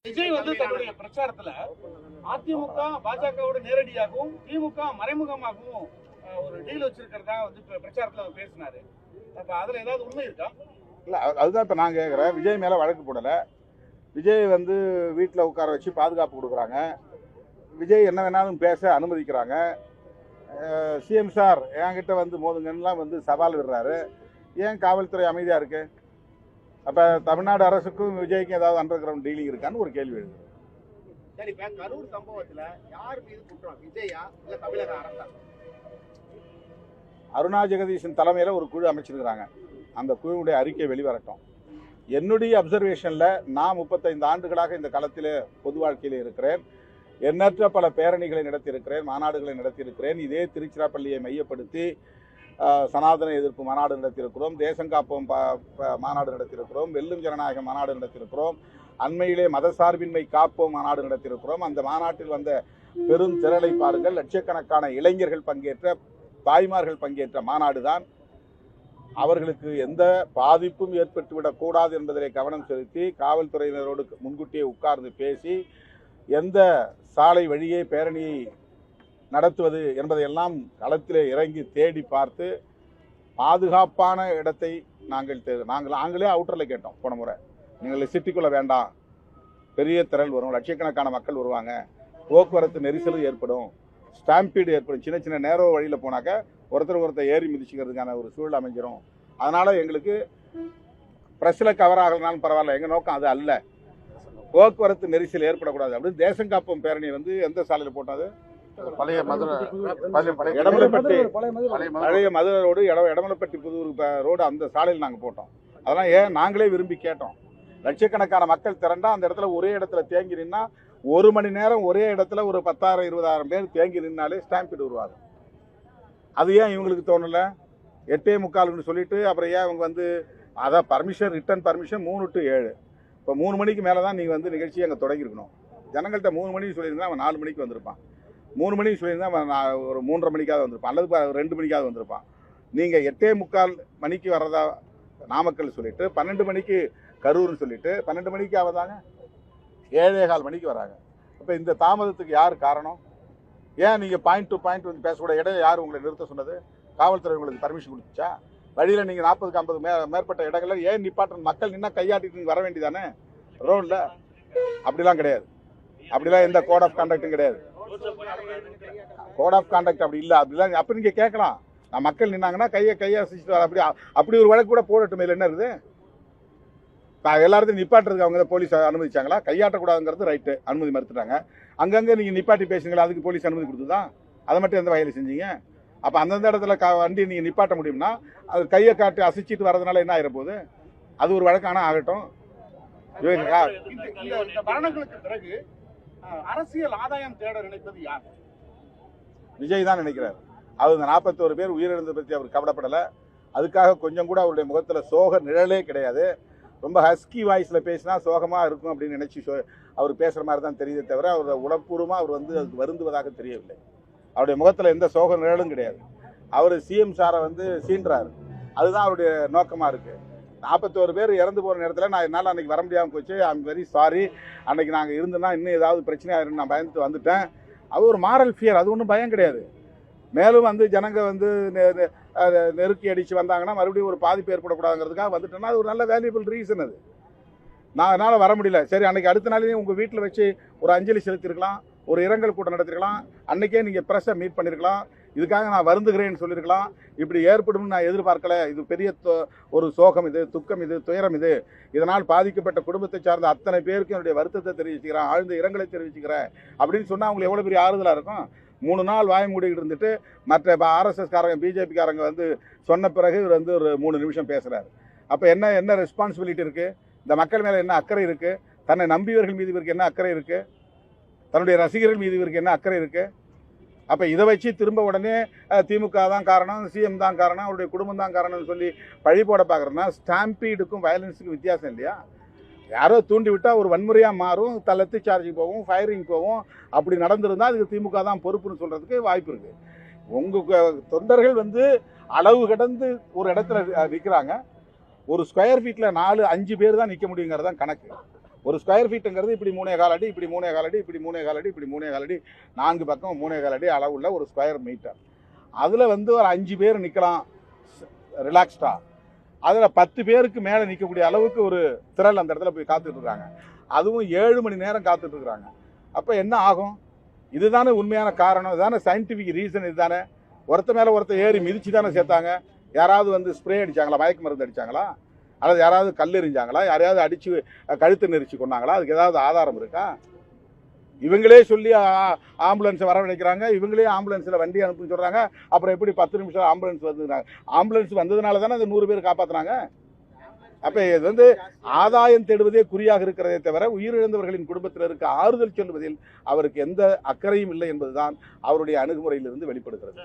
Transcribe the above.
விஜய் வந்து தன்னுடைய பிரச்சாரத்துல அதிமுக பாஜகவோட நேரடியாகவும் திமுக மறைமுகமாகவும் ஒரு டீல் வச்சிருக்கிறதா வந்து பிரச்சாரத்துல அவர் பேசினாரு. அதுல ஏதாவது உண்மை இருக்கா? இல்ல, அதுதான் இப்ப நான் கேட்கிறேன். விஜய் மேல வழக்கு போடல. விஜய் வந்து வீட்டில் உட்கார வச்சு பாதுகாப்பு கொடுக்குறாங்க. விஜய் என்ன வேணாலும் பேச அனுமதிக்கிறாங்க. சிஎம் சார் என்கிட்ட வந்து மோதுங்கலாம் வந்து சவால் விடுறாரு. ஏன் காவல்துறை அமைதியா இருக்கு? அப்ப தமிழ்நாடு அரசுக்கும் விஜய்க்கும் ஏதாவது அண்டர் கிரவுண்ட் டீலிங் இருக்கான்னு ஒரு கேள்வி எழுது. சரி, இப்ப கரூர் சம்பவத்துல யார் மீது குற்றம், விஜயா இல்ல தமிழக அரசா? அருணா ஜெகதீஷன் தலைமையில ஒரு குழு அமைச்சிருக்கிறாங்க. அந்த குழுவுடைய அறிக்கை வெளிவரட்டும். என்னுடைய அப்சர்வேஷன்ல நான் 35 ஆண்டுகளாக இந்த களத்திலே பொது வாழ்க்கையில இருக்கிறேன். எண்ணற்ற பல பேரணிகளை நடத்தியிருக்கிறேன், மாநாடுகளை நடத்தியிருக்கிறேன். இதே திருச்சிராப்பள்ளியை மையப்படுத்தி சனாதன எதிர்ப்பு மாநாடு நடத்தியிருக்கிறோம், தேசங்காப்போம் மாநாடு நடத்தியிருக்கிறோம், வெல்லும் ஜனநாயக மாநாடு நடத்தியிருக்கிறோம், அண்மையிலே மதசார்பின்மை காப்போம் மாநாடு நடத்தியிருக்கிறோம். அந்த மாநாட்டில் வந்த பெரும் திரளை பாருங்கள். லட்சக்கணக்கான இளைஞர்கள் பங்கேற்ற, தாய்மார்கள் பங்கேற்ற மாநாடு தான். அவர்களுக்கு எந்த பாதிப்பும் ஏற்பட்டுவிடக் கூடாது என்பதிலே கவனம் செலுத்தி காவல்துறையினரோடு முன்கூட்டியே உட்கார்ந்து பேசி எந்த சாலை வழியே பேரணியை நடத்துவது என்பதையெல்லாம் களத்திலே இறங்கி தேடி பார்த்து பாதுகாப்பான இடத்தை நாங்களே அவுட்டரில் கேட்டோம். போன முறை நீங்கள் சிட்டிக்குள்ளே வேண்டாம், பெரிய திரள் வரும், லட்சக்கணக்கான மக்கள் வருவாங்க, போக்குவரத்து நெரிசலும் ஏற்படும், ஸ்டாம்பீடு ஏற்படும், சின்ன சின்ன நேரோ வழியில் போனாக்க ஒருத்தர் ஏறி மிதிச்சுக்கிறதுக்கான ஒரு சூழல் அமைஞ்சிரும். அதனால் எங்களுக்கு ப்ரெஸ்ஸில் கவர் ஆகலனாலும் பரவாயில்ல, எங்கள் நோக்கம் அது அல்ல. போக்குவரத்து நெரிசல் ஏற்படக்கூடாது அப்படின்னு தேசங்காப்போம் பேரணி வந்து எந்த சாலையில் போட்டது? பழைய மதுரை இடமலைப்பட்டி, பழைய மதுரை ரோடு, இடமலைப்பட்டி புதூர் ரோடு, அந்த சாலையில் நாங்கள் போட்டோம். அதெல்லாம் ஏன் நாங்களே விரும்பி கேட்டோம். லட்சக்கணக்கான மக்கள் திரண்டா அந்த இடத்துல ஒரே இடத்துல தேங்கி நின்னா 1 மணி நேரம் ஒரே இடத்துல ஒரு 10,000-20,000 பேர் தேங்கி நின்னாலே ஸ்டாம்பிட் வருவாங்க. அது ஏன் இவங்களுக்கு தோணல? 8:45 சொல்லிட்டு அப்புறம் ஏன் அவங்க வந்து அதான் பர்மிஷன், ரிட்டன் பர்மிஷன் 3 to 7. இப்போ 3 மணிக்கு மேலே தான் நீங்கள் வந்து நிகழ்ச்சியை அங்கே தொடங்கியிருக்கணும். ஜனங்கள்கிட்ட 3 மணிக்கு சொல்லியிருந்தா அவன் 4 மணிக்கு வந்திருப்பான். 3 மணிக்கு சொல்லியிருந்தா அவன் ஒரு 3:30 மணிக்காவது வந்திருப்பான், அல்லது 2 மணிக்காவது வந்திருப்பான். நீங்கள் 8:45 மணிக்கு வர்றதா நாமக்கல் சொல்லிட்டு 12 மணிக்கு கரூர்னு சொல்லிட்டு 12 மணிக்கு ஆகுதாங்க, 7:15 மணிக்கு வராங்க. இப்போ இந்த தாமதத்துக்கு யார் காரணம்? ஏன் நீங்கள் பாயிண்ட் டு பாயிண்ட் வந்து பேசக்கூட இடம் யார் உங்களை நிறுத்த சொன்னது? காவல்துறை உங்களுக்கு பர்மிஷன் கொடுத்துச்சா? வழியில் நீங்கள் 40-50 மேற்பட்ட இடங்களில் ஏன் நிப்பாட்டம்? மக்கள் நின்னா கையாட்டிட்டு வர வேண்டியதானே ரோடில்? அப்படிலாம் கிடையாது. அப்படிலாம் எந்த கோட் ஆஃப் கான்டாக்டும் கிடையாது. கோட் ஆஃப் கான்டாக்ட் அப்படி இல்லை. அப்படிலாம் அப்போ நீங்கள் கேட்கலாம். நான் மக்கள் நின்னாங்கன்னா கையை அசைச்சிட்டு வர, அப்படி ஒரு வழக்கு கூட போடட்டும். இல்லை என்ன இருக்குது? எல்லாத்தையும் நிப்பாட்டுறதுக்கு அவங்க போலீஸ் அனுமதிச்சாங்களா? கையாட்டக்கூடாதுங்கிறது ரைட்டு, அனுமதி மறுத்துட்டாங்க. அங்கங்கே நீங்கள் நிப்பாட்டி பேசுங்களா, அதுக்கு போலீஸ் அனுமதி கொடுத்துதான்? அதை மட்டும் எந்த வகையில் செஞ்சீங்க? அப்போ அந்தந்த இடத்துல வண்டி நீங்கள் நிப்பாட்ட முடியும்னா அது கையை காட்டி அசைச்சிட்டு வர்றதுனால என்ன ஆகிற போகுது? அது ஒரு வழக்கான ஆகட்டும். இந்த மரணங்களுக்கு பிறகு அரசியல் ஆதாயம் தேட நினைப்பது யார்? விஜய் தான் நினைக்கிறார். அது இந்த 41 பேர் உயிரிழந்ததை பற்றி அவர் கவலைப்படலை. அதுக்காக கொஞ்சம் கூட அவருடைய முகத்தில் சோக நிழலே கிடையாது. ரொம்ப ஹஸ்கி வாய்ஸில் பேசினா சோகமாக இருக்கும் அப்படின்னு நினச்சி அவர் பேசுகிற மாதிரி தான் தெரியுதே தவிர அவர் உடற்பூர்வமாக அவர் வந்து அதுக்கு வருந்துவதாக தெரியவில்லை. அவருடைய முகத்தில் எந்த சோக நிழலும் கிடையாது. அவர் சிஎம் சாரை வந்து சீன்றார். அதுதான் அவருடைய நோக்கமாக இருக்குது. 41 பேர் இறந்து போகிற நேரத்தில் என்னால் அன்றைக்கி வர முடியாமல் போச்சு, ஐம் வெரி சாரி, அன்றைக்கி நாங்கள் இருந்தோன்னா இன்னும் ஏதாவது பிரச்சனை ஆயிரும், நான் பயந்துட்டு வந்துட்டேன். அது ஒரு மாரல் ஃபியர், அது ஒன்றும் பயம் கிடையாது. மேலும் வந்து ஜனங்க வந்து நெருக்கி அடித்து வந்தாங்கன்னா மறுபடியும் ஒரு பாதிப்பு ஏற்படக்கூடாதுங்கிறதுக்காக வந்துட்டோன்னா அது ஒரு நல்ல வேல்யூபிள் ரீசன். அது நான் என்னால் வர முடியல, சரி அன்றைக்கி அடுத்த நாளையும் உங்கள் வீட்டில் வச்சு ஒரு அஞ்சலி செலுத்திருக்கலாம், ஒரு இரங்கல் கூட்டம் நடத்திருக்கலாம், அன்றைக்கே நீங்கள் ப்ரெஸ்ஸை மீட் பண்ணியிருக்கலாம், இதுக்காக நான் வருந்துகிறேன்னு சொல்லியிருக்கலாம். இப்படி ஏற்படும்னு நான் எதிர்பார்க்கல, இது பெரிய ஒரு சோகம், இது துக்கம், இது துயரம், இது இதனால் பாதிக்கப்பட்ட குடும்பத்தை சார்ந்த அத்தனை பேருக்கு என்னுடைய வருத்தத்தை தெரிவிச்சுக்கிறேன், ஆழ்ந்த இரங்கலை தெரிவிச்சுக்கிறேன் அப்படின்னு சொன்னால் அவங்களுக்கு எவ்வளோ பெரிய ஆறுதலாக இருக்கும்? 3 நாள் வாய மூடிக்கிட்டு இருந்துட்டு மற்ற ஆர்எஸ்எஸ்காரங்க, பிஜேபிக்காரங்க வந்து சொன்ன பிறகு இவர் வந்து ஒரு 3 நிமிஷம் பேசுகிறார். அப்போ என்ன ரெஸ்பான்சிபிலிட்டி இருக்குது? இந்த மக்கள் மேலே என்ன அக்கறை இருக்குது? தன்னை நம்பியவர்கள் மீது இவருக்கு என்ன அக்கறை இருக்குது? தன்னுடைய ரசிகர்கள் மீது இவருக்கு என்ன அக்கறை இருக்குது? அப்போ இதை வச்சு திரும்ப உடனே திமுக தான் காரணம், சிஎம் தான் காரணம், அவருடைய குடும்பம் தான் காரணம்னு சொல்லி பழி போட பார்க்குறதுனா ஸ்டாம்பீடுக்கும் வயலன்ஸுக்கும் வித்தியாசம் இல்லையா? யாரோ தூண்டி விட்டால் ஒரு வன்முறையாக மாறும், லத்தி சார்ஜிங் போகும், ஃபயரிங் போகும். அப்படி நடந்திருந்தால் அதுக்கு திமுக தான் பொறுப்புன்னு சொல்கிறதுக்கு வாய்ப்பு இருக்குது. உங்கள் தொண்டர்கள் வந்து அளவு கடந்து ஒரு இடத்துல நிற்கிறாங்க. ஒரு ஸ்கொயர் ஃபீட்டில் 4-5 பேர் தான் நிற்க முடியுங்கிறது தான் கணக்கு. ஒரு ஸ்கொயர் ஃபீட்டுங்கிறது இப்படி 3.25 அடி, இப்படி 3.25 அடி, இப்படி 3.25 அடி, இப்படி 3.25 அடி, 4 பக்கம் 3.25 அடி அளவுள்ள ஒரு ஸ்கொயர் மீட்டர். அதில் வந்து ஒரு 5 பேர் நிற்கலாம் ரிலாக்ஸ்டாக. அதில் 10 பேருக்கு மேலே நிற்கக்கூடிய அளவுக்கு ஒரு திரள் அந்த இடத்துல போய் காத்துட்டு இருக்காங்க. அதுவும் 7 மணி நேரம் காத்துட்டு இருக்கிறாங்க. அப்போ என்ன ஆகும்? இதுதானே உண்மையான காரணம், இதுதானே சயின்டிஃபிக் ரீசன். இதுதானே ஒருத்த மேலே ஒருத்த ஏறி மிதிச்சு தானே சேர்த்தாங்க. யாராவது வந்து ஸ்ப்ரே அடித்தாங்களா, மயக்க மருந்து அடித்தாங்களா, அல்லது யாராவது கல் எறிஞ்சாங்களா, யாரையாவது அடித்து கழுத்து நெரிச்சு கொண்டாங்களா? அதுக்கு ஏதாவது ஆதாரம் இருக்கா? இவங்களே சொல்லி ஆம்புலன்ஸை வரவழைக்கிறாங்க, இவங்களே ஆம்புலன்ஸில் வண்டி அனுப்புன்னு சொல்கிறாங்க. அப்புறம் எப்படி 10 நிமிஷம் ஆம்புலன்ஸ் வந்துக்கிறாங்க? ஆம்புலன்ஸ் வந்ததுனால தானே அந்த 100 பேர் காப்பாற்றுறாங்க. அப்போ இது வந்து ஆதாயம் தேடுவதே குறியாக இருக்கிறதே தவிர உயிரிழந்தவர்களின் குடும்பத்தினருக்கு ஆறுதல் சொல்வதில் அவருக்கு எந்த அக்கறையும் இல்லை என்பதுதான் அவருடைய அணுகுமுறையிலிருந்து வெளிப்படுகிறது.